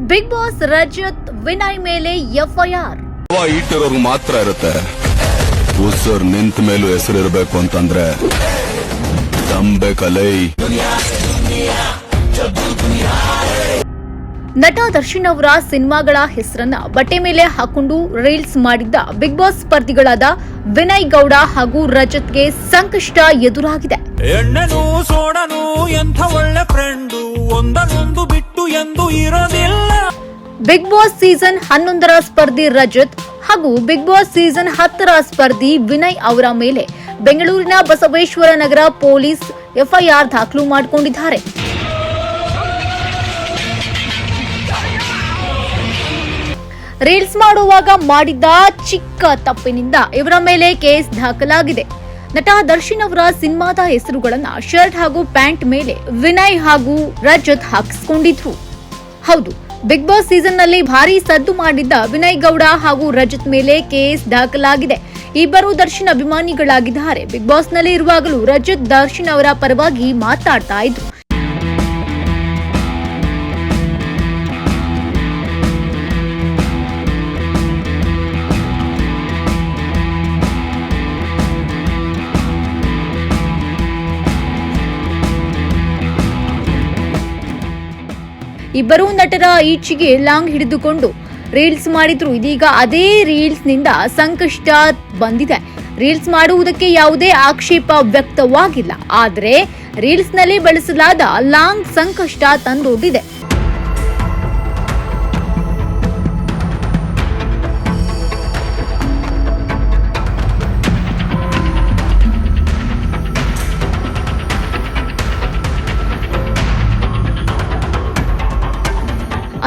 Big boss Rajat Vinay ಮೇಲೆ FIR. ಇಟ್ಟಿರೋರ್ಗು ಮಾತ್ರ ಇರುತ್ತೆ. ಉಸರ್ ನಿಂತ ಮೇಲೂ ಹೆಸರಿರಬೇಕು ಅಂತಂದ್ರೆ ತಂಬೇಕಲೈ. ನಟ ದರ್ಶನ್ ಅವರ ಸಿನಿಮಾಗಳ ಹೆಸರನ್ನ ಬಟ್ಟೆ ಮೇಲೆ ಹಾಕೊಂಡು ರೀಲ್ಸ್ ಮಾಡಿದ್ದ ಬಿಗ್ ಬಾಸ್ ಸ್ಪರ್ಧಿಗಳಾದ ವಿನಯ್ ಗೌಡ ಹಾಗೂ ರಜತ್ಗೆ ಸಂಕಷ್ಟ ಎದುರಾಗಿದೆ. ಎಣ್ಣೆನು ಸೋಡನು ಎಂಥ ಒಳ್ಳೆ ಫ್ರೆಂಡು, ಒಂದನ್ನೊಂದು ಬಿಟ್ಟು ಎಂದು ಇರೋದಿಲ್ಲ. ಬಿಗ್ ಬಾಸ್ ಸೀಸನ್ 11ರ ಸ್ಪರ್ಧಿ ರಜತ್ ಹಾಗೂ ಬಿಗ್ ಬಾಸ್ ಸೀಸನ್ 10ರ ಸ್ಪರ್ಧಿ ವಿನಯ್ ಅವರ ಮೇಲೆ ಬೆಂಗಳೂರಿನ ಬಸವೇಶ್ವರ ನಗರ ಪೊಲೀಸ್ ಎಫ್ಐಆರ್ ದಾಖಲು ಮಾಡಿಕೊಂಡಿದ್ದಾರೆ. ರೀಲ್ಸ್ ಮಾಡುವಾಗ ಮಾಡಿದ್ದ ಚಿಕ್ಕ ತಪ್ಪಿನಿಂದ ಇವರ ಮೇಲೆ ಕೇಸ್ ದಾಖಲಾಗಿದೆ. ನಟ ದರ್ಶನ್ ಅವರ ಸಿನಿಮಾದ ಹೆಸರುಗಳನ್ನ ಶರ್ಟ್ ಹಾಗೂ ಪ್ಯಾಂಟ್ ಮೇಲೆ ವಿನಯ್ ಹಾಗೂ ರಜತ್ ಹಾಕಿಸಿಕೊಂಡಿದ್ರು. ಹೌದು, ಬಿಗ್ ಬಾಸ್ ಸೀಸನ್ ನಲ್ಲಿ ಭಾರಿ ಸದ್ದು ಮಾಡಿದ್ದ ವಿನಯ್ ಗೌಡ ಹಾಗೂ ರಜತ್ ಮೇಲೆ ಕೇಸ್ ದಾಖಲಾಗಿದೆ. ಇಬ್ಬರು ದರ್ಶನ್ ಅಭಿಮಾನಿಗಳಾಗಿದ್ದಾರೆ. ಬಿಗ್ ಬಾಸ್ ನಲ್ಲಿ ಇರುವಾಗಲೂ ರಜತ್ ದರ್ಶನ್ ಅವರ ಪರವಾಗಿ ಮಾತಾಡ್ತಾ ಇದ್ರು. ಇಬ್ಬರೂ ನಟರ ಈಚೆಗೆ ಲಾಂಗ್ ಹಿಡಿದುಕೊಂಡು ರೀಲ್ಸ್ ಮಾಡಿದ್ರು. ಇದೀಗ ಅದೇ ರೀಲ್ಸ್ ನಿಂದ ಸಂಕಷ್ಟ ಬಂದಿದೆ. ರೀಲ್ಸ್ ಮಾಡುವುದಕ್ಕೆ ಯಾವುದೇ ಆಕ್ಷೇಪ ವ್ಯಕ್ತವಾಗಿಲ್ಲ, ಆದರೆ ರೀಲ್ಸ್ ನಲ್ಲಿ ಬಳಸಲಾದ ಲಾಂಗ್ ಸಂಕಷ್ಟ ತಂದೊಡ್ಡಿದೆ.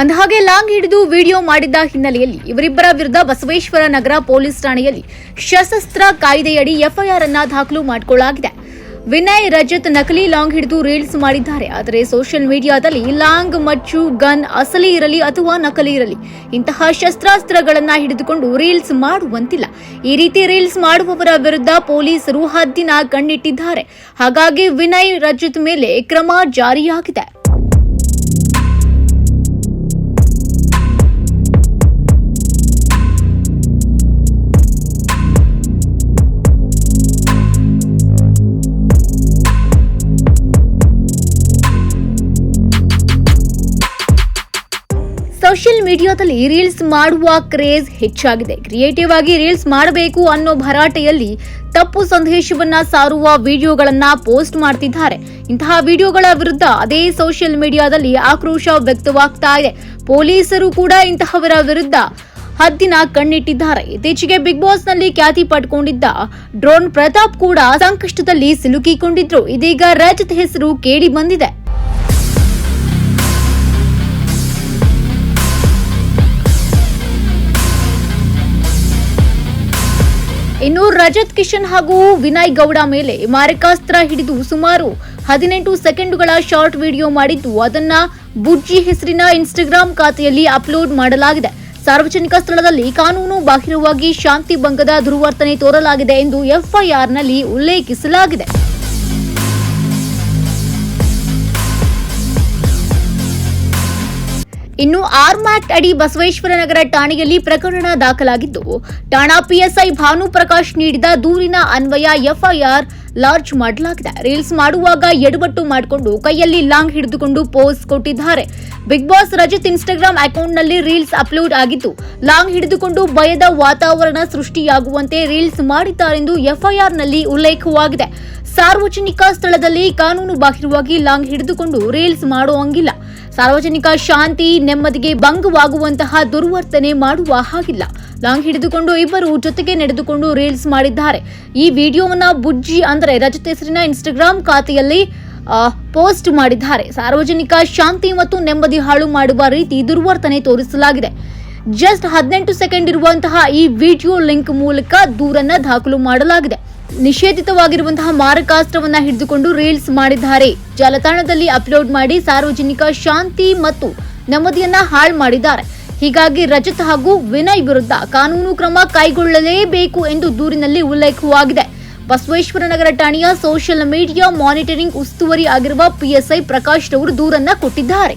ಅಂದಹಾಗೆ ಲಾಂಗ್ ಹಿಡಿದು ವಿಡಿಯೋ ಮಾಡಿದ್ದ ಹಿನ್ನೆಲೆಯಲ್ಲಿ ಇವರಿಬ್ಬರ ವಿರುದ್ಧ ಬಸವೇಶ್ವರ ನಗರ ಪೊಲೀಸ್ ಠಾಣೆಯಲ್ಲಿ ಸಶಸ್ತ್ರ ಕಾಯ್ದೆಯಡಿ ಎಫ್ಐಆರ್ ಅನ್ನ ದಾಖಲು ಮಾಡಿಕೊಳ್ಳಲಾಗಿದೆ. ವಿನಯ್, ರಜತ್ ನಕಲಿ ಲಾಂಗ್ ಹಿಡಿದು ರೀಲ್ಸ್ ಮಾಡಿದ್ದಾರೆ. ಆದರೆ ಸೋಷಿಯಲ್ ಮೀಡಿಯಾದಲ್ಲಿ ಲಾಂಗ್, ಮಚ್ಚು, ಗನ್ ಅಸಲಿ ಇರಲಿ ಅಥವಾ ನಕಲಿ ಇರಲಿ ಇಂತಹ ಶಸ್ತ್ರಾಸ್ತ್ರಗಳನ್ನ ಹಿಡಿದುಕೊಂಡು ರೀಲ್ಸ್ ಮಾಡುವಂತಿಲ್ಲ. ಈ ರೀತಿ ರೀಲ್ಸ್ ಮಾಡುವವರ ವಿರುದ್ಧ ಪೊಲೀಸರು ಹದ್ದಿನ ಕಣ್ಣಿಟ್ಟಿದ್ದಾರೆ. ಹಾಗಾಗಿ ವಿನಯ್, ರಜತ್ ಮೇಲೆ ಕ್ರಮ ಜಾರಿಯಾಗಿದೆ. ಸೋಷಿಯಲ್ ಮೀಡಿಯಾದಲ್ಲಿ ರೀಲ್ಸ್ ಮಾಡುವ ಕ್ರೇಜ್ ಹೆಚ್ಚಾಗಿದೆ. ಕ್ರಿಯೇಟಿವ್ ಆಗಿ ರೀಲ್ಸ್ ಮಾಡಬೇಕು ಅನ್ನೋ ಭರಾಟೆಯಲ್ಲಿ ತಪ್ಪು ಸಂದೇಶವನ್ನ ಸಾರುವ ವಿಡಿಯೋಗಳನ್ನ ಪೋಸ್ಟ್ ಮಾಡ್ತಿದ್ದಾರೆ. ಇಂತಹ ವಿಡಿಯೋಗಳ ವಿರುದ್ಧ ಅದೇ ಸೋಷಿಯಲ್ ಮೀಡಿಯಾದಲ್ಲಿ ಆಕ್ರೋಶ ವ್ಯಕ್ತವಾಗ್ತಾ ಇದೆ. ಪೊಲೀಸರು ಕೂಡ ಇಂತಹವರ ವಿರುದ್ಧ ಹದ್ದಿನ ಕಣ್ಣಿಟ್ಟಿದ್ದಾರೆ. ಇತ್ತೀಚೆಗೆ ಬಿಗ್ ಬಾಸ್ ನಲ್ಲಿ ಖ್ಯಾತಿ ಪಡ್ಕೊಂಡಿದ್ದ ಡ್ರೋನ್ ಪ್ರತಾಪ್ ಕೂಡ ಸಂಕಷ್ಟದಲ್ಲಿ ಸಿಲುಕಿಕೊಂಡಿದ್ರು. ಇದೀಗ ರಜತ್ ಹೆಸರು ಕೇಳಿ ಬಂದಿದೆ. ಇನ್ನು ರಜತ್ ಕಿಶನ್ ಹಾಗೂ ವಿನಯ್ ಗೌಡ ಮೇಲೆ ಮಾರಕಾಸ್ತ್ರ ಹಿಡಿದು ಸುಮಾರು 18 ಸೆಕೆಂಡುಗಳ ಶಾರ್ಟ್ ವಿಡಿಯೋ ಮಾಡಿದ್ದು ಅದನ್ನ ಬುಜ್ಜಿ ಹೆಸರಿನ ಇನ್ಸ್ಟಾಗ್ರಾಂ ಖಾತೆಯಲ್ಲಿ ಅಪ್ಲೋಡ್ ಮಾಡಲಾಗಿದೆ. ಸಾರ್ವಜನಿಕ ಸ್ಥಳದಲ್ಲಿ ಕಾನೂನು ಬಾಹಿರವಾಗಿ ಶಾಂತಿ ಭಂಗದ ದುರ್ವರ್ತನೆ ತೋರಲಾಗಿದೆ ಎಂದು ಎಫ್ಐಆರ್ನಲ್ಲಿ ಉಲ್ಲೇಖಿಸಲಾಗಿದೆ. ಇನ್ನು ಆರ್ಮ್ ಆಕ್ಟ್ ಅಡಿ ಬಸವೇಶ್ವರ ನಗರ ಠಾಣೆಯಲ್ಲಿ ಪ್ರಕರಣ ದಾಖಲಾಗಿದ್ದು, ಠಾಣಾ ಪಿಎಸ್ಐ ಭಾನುಪ್ರಕಾಶ್ ನೀಡಿದ ದೂರಿನ ಅನ್ವಯ ಎಫ್ಐಆರ್ ಲಾಂಚ್ ಮಾಡಲಾಗಿದೆ. ರೀಲ್ಸ್ ಮಾಡುವಾಗ ಎಡವಟ್ಟು ಮಾಡಿಕೊಂಡು ಕೈಯಲ್ಲಿ ಲಾಂಗ್ ಹಿಡಿದುಕೊಂಡು ಪೋಸ್ ಕೊಟ್ಟಿದ್ದಾರೆ. ಬಿಗ್ ಬಾಸ್ ರಜತ್ ಇನ್ಸ್ಟಾಗ್ರಾಂ ಅಕೌಂಟ್ನಲ್ಲಿ ರೀಲ್ಸ್ ಅಪ್ಲೋಡ್ ಆಗಿದ್ದು, ಲಾಂಗ್ ಹಿಡಿದುಕೊಂಡು ಭಯದ ವಾತಾವರಣ ಸೃಷ್ಟಿಯಾಗುವಂತೆ ರೀಲ್ಸ್ ಮಾಡಿದ್ದಾರೆಂದು ಎಫ್ಐಆರ್ನಲ್ಲಿ ಉಲ್ಲೇಖವಾಗಿದೆ. ಸಾರ್ವಜನಿಕ ಸ್ಥಳದಲ್ಲಿ ಕಾನೂನು ಬಾಹಿರವಾಗಿ ಲಾಂಗ್ ಹಿಡಿದುಕೊಂಡು ರೀಲ್ಸ್ ಮಾಡುವಂಗಿಲ್ಲ. ಸಾರ್ವಜನಿಕ ಶಾಂತಿ ನೆಮ್ಮದಿಗೆ ಭಂಗವಾಗುವಂತಹ ದುರ್ವರ್ತನೆ ಮಾಡುವ ಹಾಗಿಲ್ಲ. ಲಾಂಗ್ ಹಿಡಿದುಕೊಂಡು ಇಬ್ಬರು ಜೊತೆಗೆ ನಡೆದುಕೊಂಡು ರೀಲ್ಸ್ ಮಾಡಿದ್ದಾರೆ. ಈ ವಿಡಿಯೋವನ್ನ ಬುಜ್ಜಿ ಅಂದರೆ ರಜತ್ ಹೆಸರಿನ ಇನ್ಸ್ಟಾಗ್ರಾಂ ಖಾತೆಯಲ್ಲಿ ಪೋಸ್ಟ್ ಮಾಡಿದ್ದಾರೆ. ಸಾರ್ವಜನಿಕ ಶಾಂತಿ ಮತ್ತು ನೆಮ್ಮದಿ ಹಾಳು ಮಾಡುವ ರೀತಿ ದುರ್ವರ್ತನೆ ತೋರಿಸಲಾಗಿದೆ. ಜಸ್ಟ್ 18 ಸೆಕೆಂಡ್ ಇರುವಂತಹ ಈ ವಿಡಿಯೋ ಲಿಂಕ್ ಮೂಲಕ ದೂರನ್ನ ದಾಖಲು ಮಾಡಲಾಗಿದೆ. ನಿಷೇಧಿತವಾಗಿರುವಂತಹ ಮಾರಕಾಸ್ತ್ರವನ್ನ ಹಿಡಿದುಕೊಂಡು ರೀಲ್ಸ್ ಮಾಡಿದ್ದಾರೆ. ಜಾಲತಾಣದಲ್ಲಿ ಅಪ್ಲೋಡ್ ಮಾಡಿ ಸಾರ್ವಜನಿಕ ಶಾಂತಿ ಮತ್ತು ನೆಮ್ಮದಿಯನ್ನ ಹಾಳು ಮಾಡಿದ್ದಾರೆ. ಹೀಗಾಗಿ ರಜತ್ ಹಾಗೂ ವಿನಯ್ ವಿರುದ್ಧ ಕಾನೂನು ಕ್ರಮ ಕೈಗೊಳ್ಳಲೇಬೇಕು ಎಂದು ದೂರಿನಲ್ಲಿ ಉಲ್ಲೇಖವಾಗಿದೆ. ಬಸವೇಶ್ವರ ನಗರ ಠಾಣೆಯ ಸೋಷಿಯಲ್ ಮೀಡಿಯಾ ಮಾನಿಟರಿಂಗ್ ಉಸ್ತುವಾರಿ ಆಗಿರುವ ಪಿಎಸ್ಐ ಪ್ರಕಾಶ್ ರವರು ದೂರನ್ನ ಕೊಟ್ಟಿದ್ದಾರೆ.